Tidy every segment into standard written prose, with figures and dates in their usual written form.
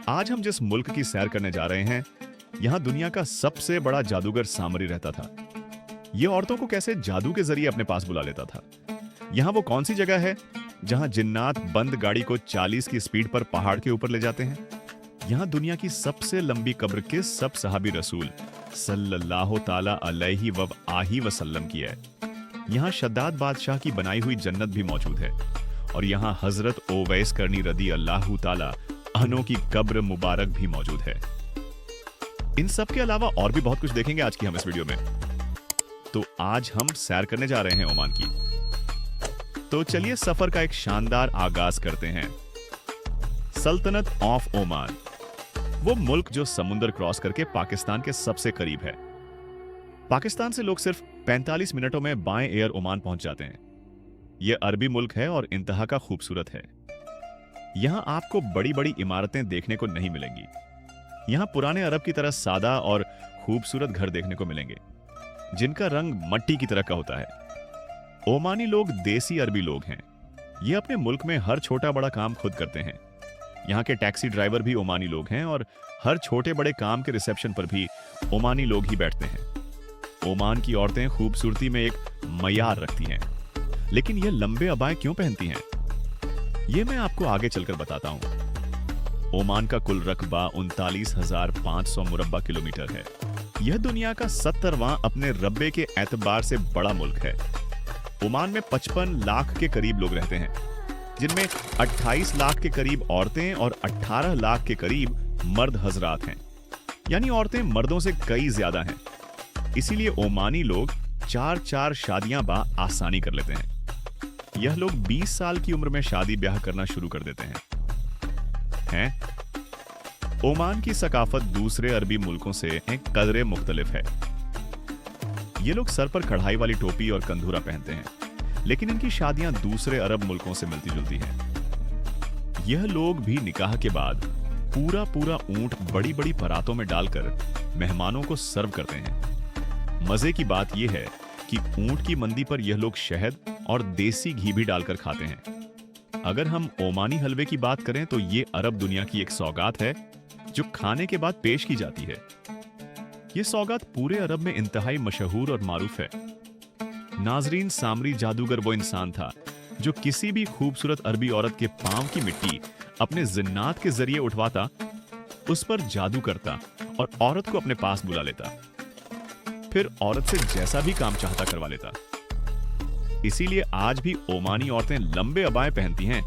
आज हम जिस मुल्क की सैर करने जा रहे हैं, यहाँ दुनिया का सबसे बड़ा जादूगर सामरी रहता था। ये औरतों को कैसे जादू के जरिए अपने पास बुला लेता था। यहाँ वो कौन सी जगह है जहाँ जिन्नात बंद गाड़ी को 40 की स्पीड पर पहाड़ के ऊपर ले जाते हैं। यहाँ दुनिया की सबसे लंबी कब्र के सब सहाबी रसूल सल्लल्लाहु ताला अलैहि व आही वसल्लम की है। यहाँ शद्दाद बादशाह की बनाई हुई जन्नत भी मौजूद है और यहाँ हजरत ओवैस करनी रदी अल्लाहु ताला अनो की कब्र मुबारक भी मौजूद है। इन सब के अलावा और भी बहुत कुछ देखेंगे आज की हम इस वीडियो में। तो आज हम सैर करने जा रहे हैं ओमान की। तो चलिए सफर का एक शानदार आगाज करते हैं। सल्तनत ऑफ ओमान, वो मुल्क जो समुंदर क्रॉस करके पाकिस्तान के सबसे करीब है। पाकिस्तान से लोग सिर्फ 45 मिनटों में बाएं एयर ओमान पहुंच जाते हैं। यह अरबी मुल्क है और इंतहा का खूबसूरत है। यहां आपको बड़ी बड़ी इमारतें देखने को नहीं मिलेंगी। यहां पुराने अरब की तरह सादा और खूबसूरत घर देखने को मिलेंगे जिनका रंग मट्टी की तरह का होता है। ओमानी लोग देसी अरबी लोग हैं। ये अपने मुल्क में हर छोटा बड़ा काम खुद करते हैं। यहाँ के टैक्सी ड्राइवर भी ओमानी लोग हैं और हर छोटे बड़े काम के रिसेप्शन पर भी ओमानी लोग ही बैठते हैं। ओमान की औरतें खूबसूरती में एक मयार रखती हैं, लेकिन ये लंबे अबाएं क्यों पहनती हैं? ये मैं आपको आगे चलकर बताता हूं। ओमान का कुल रकबा 39,500 मुरब्बा किलोमीटर है। यह दुनिया का 70वां अपने रब्बे के एतबार से बड़ा मुल्क है। ओमान में 55 लाख के करीब लोग रहते हैं, जिनमें 28 लाख के करीब औरतें और 18 लाख के करीब मर्द हजरात हैं। यानी औरतें मर्दों से कई ज्यादा हैं। इसीलिए ओमानी लोग 4-4 शादियां आसानी कर लेते हैं। यह लोग 20 साल की उम्र में शादी ब्याह करना शुरू कर देते हैं। ओमान की सकाफत दूसरे अरबी मुल्कों से कदरे मुख्तलिफ है। ये लोग सर पर कढ़ाई वाली टोपी और कंधूरा पहनते हैं, लेकिन इनकी शादियां दूसरे अरब मुल्कों से मिलती जुलती हैं। यह लोग भी निकाह के बाद पूरा पूरा ऊंट बड़ी बड़ी परातों में डालकर मेहमानों को सर्व करते हैं। मजे की बात यह है कि ऊंट की मंदी पर यह लोग शहद और देसी घी भी डालकर खाते हैं। अगर हम ओमानी हलवे की बात करें तो ये अरब दुनिया की एक सौगात है जो खाने के बाद पेश की जाती है। यह सौगात पूरे अरब में इंतहाई मशहूर और मारूफ है। नाजरीन, सामरी जादूगर वो इंसान था जो किसी भी खूबसूरत अरबी औरत के पांव की मिट्टी अपने जिन्नात के जरिए उठवाता, उस पर जादू करता और औरत को अपने पास बुला लेता। फिर औरत से जैसा भी काम चाहता करवा लेता। इसीलिए आज भी ओमानी औरतें लंबे अबाएं पहनती हैं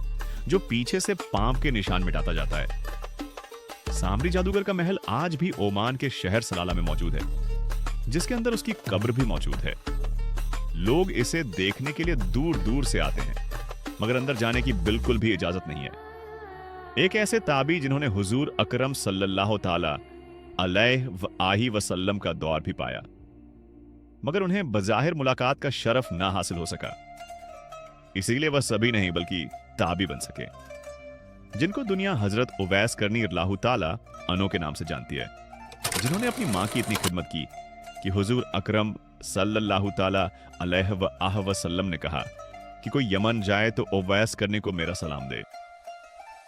जो पीछे से पांव के निशान मिटाता जाता है। सामरी जादूगर का महल आज भी ओमान के शहर सलाला में मौजूद है, जिसके अंदर उसकी कब्र भी मौजूद है। लोग इसे देखने के लिए दूर दूर से आते हैं, मगर अंदर जाने की बिल्कुल भी इजाजत नहीं है। एक ऐसे ताबी जिन्होंने हुजूर अकरम सल्लल्लाहु ताला अलैहि वसल्लम का दौर भी पाया, मगर उन्हें बज़ाहिर मुलाकात का शरफ ना हासिल हो सका। इसीलिए वह सभी नहीं बल्कि ताबी बन सके, जिनको दुनिया हजरत उवैस करनी अल्लाहु ताला अनो के नाम से जानती है, जिन्होंने अपनी मां की इतनी खिदमत की कि हुजूर अकरम सल्लल्लाहु ताला अलैहि वसल्लम ने कहा कि कोई यमन जाए तो उवैस करने को मेरा सलाम दे।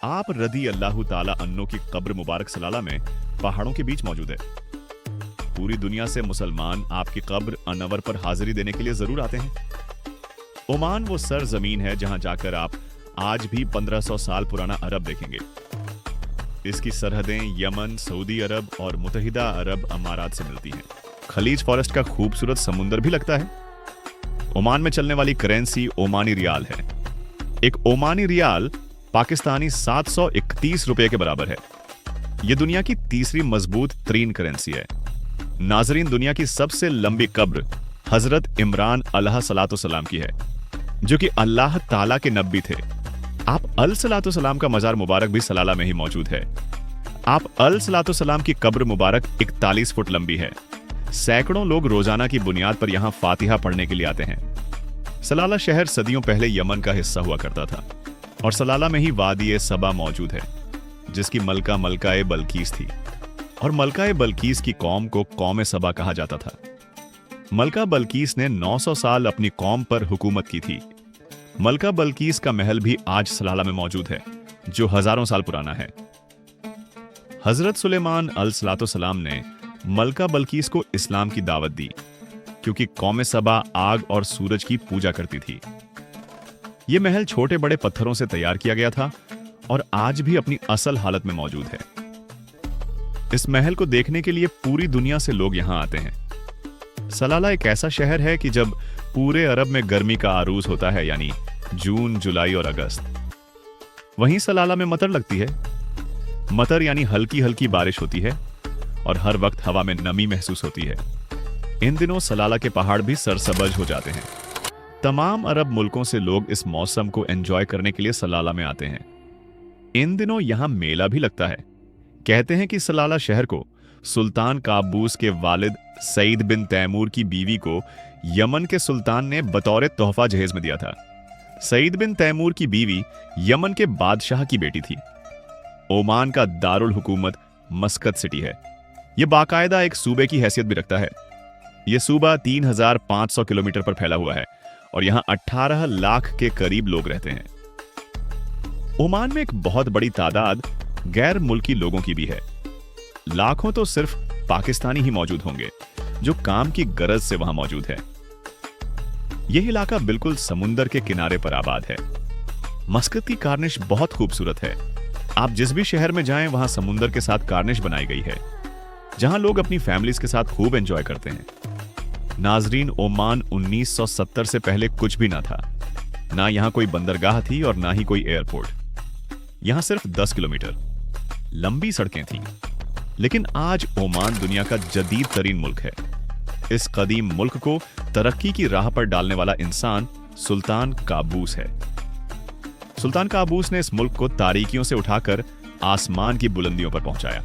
आप रदी अल्लाहु ताला अन्नो की कब्र मुबारक सलाला में पहाड़ों के बीच मौजूद है। पूरी दुनिया से मुसलमान आपकी कब्र अनवर पर हाजिरी देने के लिए जरूर आते हैं। ओमान वो सर जमीन है जहां जाकर आप आज भी 1500 साल पुराना अरब देखेंगे। इसकी सरहदें यमन, सऊदी अरब और मुत्तहिदा अरब अमारात से मिलती हैं। खलीज फॉरेस्ट का खूबसूरत समुंदर भी लगता है। ओमान में चलने वाली करेंसी ओमानी रियाल है। एक ओमानी रियाल पाकिस्तानी 731 रुपए के बराबर है। यह दुनिया की तीसरी मजबूत तरीन करेंसी है। नाजरीन, दुनिया की सबसे लंबी कब्र हजरत इमरान अलैहिस्सलाम की है, जो कि अल्लाह ताला के नबी थे। आप अलैहिस्सलाम का मजार मुबारक भी सलाला में ही मौजूद है। आप अलैहिस्सलाम की कब्र मुबारक 41 फुट लंबी है। सैकड़ों लोग रोजाना की बुनियाद पर यहां फातिहा पढ़ने के लिए आते हैं। सलाला शहर सदियों पहले यमन का हिस्सा हुआ करता था और सलाला में ही वादी सबा मौजूद है, जिसकी मलका मलकाए बल्कीस थी और मलकाए बल्कीस की कौम को कौम सबा कहा जाता था। मलका बल्कीस ने 900 साल अपनी कौम पर हुकूमत की थी। मलका बल्कीस का महल भी आज सलाला में मौजूद है, जो हजारों साल पुराना है। हजरत सुलेमान अलैहिस्सलाम ने मलका बल्कीस को इस्लाम की दावत दी क्योंकि कौम सबा आग और सूरज की पूजा करती थी। यह महल छोटे बड़े पत्थरों से तैयार किया गया था और आज भी अपनी असल हालत में मौजूद है। इस महल को देखने के लिए पूरी दुनिया से लोग यहां आते हैं। सलाला एक ऐसा शहर है कि जब पूरे अरब में गर्मी का आरूज होता है, यानी जून, जुलाई और अगस्त, वहीं सलाला में मतर लगती है। मतर यानी हल्की हल्की बारिश होती है और हर वक्त हवा में नमी महसूस होती है। इन दिनों सलाला के पहाड़ भी सरसब्ज हो जाते हैं। तमाम अरब मुल्कों से लोग इस मौसम को एंजॉय करने के लिए सलाला में आते हैं। इन दिनों यहां मेला भी लगता है। कहते हैं कि सलाला शहर को सुल्तान काबूस के वालिद सईद बिन तैमूर की बीवी को यमन के सुल्तान ने बतौर तोहफा जहेज में दिया था। सईद बिन तैमूर की बीवी यमन के बादशाह की बेटी थी। ओमान का दारुल हुकूमत मस्कत सिटी है। यह बाकायदा एक सूबे की हैसियत भी रखता है। यह सूबा 3500 किलोमीटर पर फैला हुआ है और यहां 18 लाख के करीब लोग रहते हैं। ओमान में एक बहुत बड़ी तादाद गैर मुल्की लोगों की भी है। लाखों तो सिर्फ पाकिस्तानी ही मौजूद होंगे जो काम की गरज से वहां मौजूद है। यह इलाका बिल्कुल समुंदर के किनारे पर आबाद है। मस्कत की कार्निश बहुत खूबसूरत है। आप जिस भी शहर में जाएं, वहां समुंदर के साथ कार्निश बनाई गई है, जहां लोग अपनी फैमिलीज के साथ खूब एंजॉय करते हैं। नाजरीन, ओमान 1970 से पहले कुछ भी ना था। ना यहां कोई बंदरगाह थी और ना ही कोई एयरपोर्ट। यहां सिर्फ 10 किलोमीटर लंबी सड़कें थीं। लेकिन आज ओमान दुनिया का जदीद तरीन मुल्क है। इस कदीम मुल्क को तरक्की की राह पर डालने वाला इंसान सुल्तान काबूस है। सुल्तान काबूस ने इस मुल्क को तारीकियों से उठाकर आसमान की बुलंदियों पर पहुंचाया।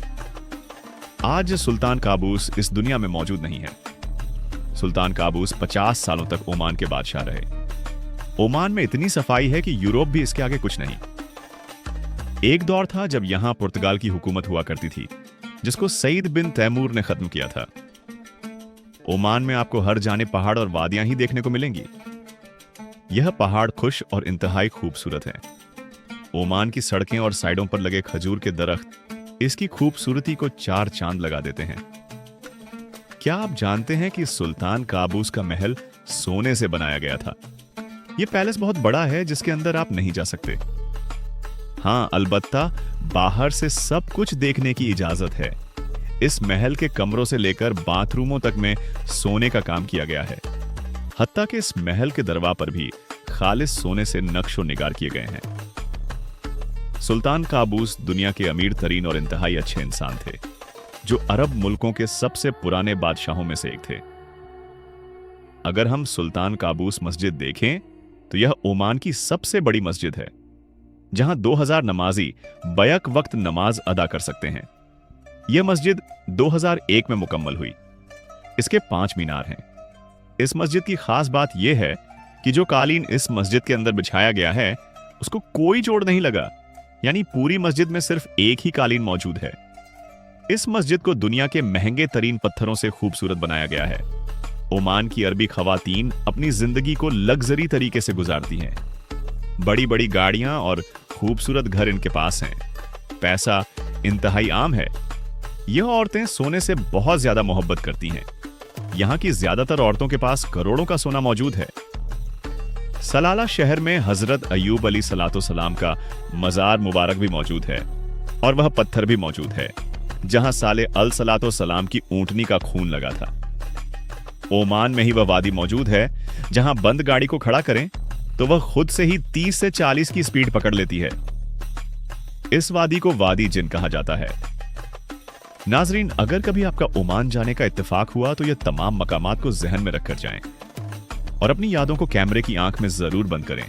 आज सुल्तान काबूस इस दुनिया में मौजूद नहीं है। सुल्तान काबूस 50 सालों तक ओमान के बादशाह रहे। ओमान में इतनी सफाई है कि यूरोप भी इसके आगे कुछ नहीं। एक दौर था जब यहां पुर्तगाल की हुकूमत हुआ करती थी, जिसको सईद बिन तैमूर ने खत्म किया था। ओमान में आपको हर जाने पहाड़ और वादियां ही देखने को मिलेंगी। यह पहाड़ खुश और इंतहाई खूबसूरत है। ओमान की सड़कें और साइडों पर लगे खजूर के दरख्त इसकी खूबसूरती को 4 चांद लगा देते हैं। क्या आप जानते हैं कि सुल्तान काबूस का महल सोने से बनाया गया था? यह पैलेस बहुत बड़ा है जिसके अंदर आप नहीं जा सकते। हां, अलबत्ता बाहर से सब कुछ देखने की इजाजत है। इस महल के कमरों से लेकर बाथरूमों तक में सोने का काम किया गया है। हत्ता कि इस महल के दरवाजे पर भी खालिस सोने से नक्शो निगार किए गए हैं। सुल्तान काबूस दुनिया के अमीर तरीन और इंतहाई अच्छे इंसान थे, जो अरब मुल्कों के सबसे पुराने बादशाहों में से एक थे। अगर हम सुल्तान काबूस मस्जिद देखें तो यह ओमान की सबसे बड़ी मस्जिद है, जहां 2000 नमाजी बैक वक्त नमाज अदा कर सकते हैं। यह मस्जिद 2001 में मुकम्मल हुई। इसके 5 मीनार हैं। इस मस्जिद की खास बात यह है कि जो कालीन इस मस्जिद के अंदर बिछाया गया है उसको कोई जोड़ नहीं लगा, यानी पूरी मस्जिद में सिर्फ एक ही कालीन मौजूद है। इस मस्जिद को दुनिया के महंगे तरीन पत्थरों से खूबसूरत बनाया गया है। ओमान की अरबी खवातीन अपनी जिंदगी को लग्जरी तरीके से गुजारती हैं। बड़ी बड़ी गाड़ियां और खूबसूरत घर इनके पास हैं। पैसा इंतहाई आम है। यह औरतें सोने से बहुत ज्यादा मोहब्बत करती हैं। यहां की ज्यादातर औरतों के पास करोड़ों का सोना मौजूद है। सलाला शहर में हजरत अयूब अलैहिस्सलाम का मजार मुबारक भी मौजूद है और वह पत्थर भी मौजूद है जहां साले अलैहिस्सलाम की ऊंटनी का खून लगा था। ओमान में ही वह वादी मौजूद है जहां बंद गाड़ी को खड़ा करें तो वह खुद से ही 30 से 40 की स्पीड पकड़ लेती है। इस वादी को वादी जिन कहा जाता है। नाजरीन, अगर कभी आपका ओमान जाने का इत्तेफाक हुआ तो यह तमाम मकामात को जहन में रखकर जाएं और अपनी यादों को कैमरे की आंख में जरूर बंद करें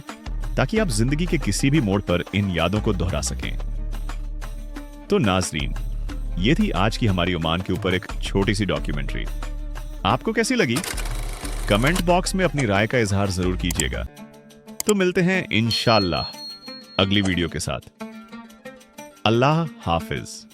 ताकि आप जिंदगी के किसी भी मोड़ पर इन यादों को दोहरा सकें। तो नाजरीन, ये थी आज की हमारी ओमान के ऊपर एक छोटी सी डॉक्यूमेंट्री। आपको कैसी लगी? कमेंट बॉक्स में अपनी राय का इजहार जरूर कीजिएगा। तो मिलते हैं इंशाअल्लाह अगली वीडियो के साथ। अल्लाह हाफिज।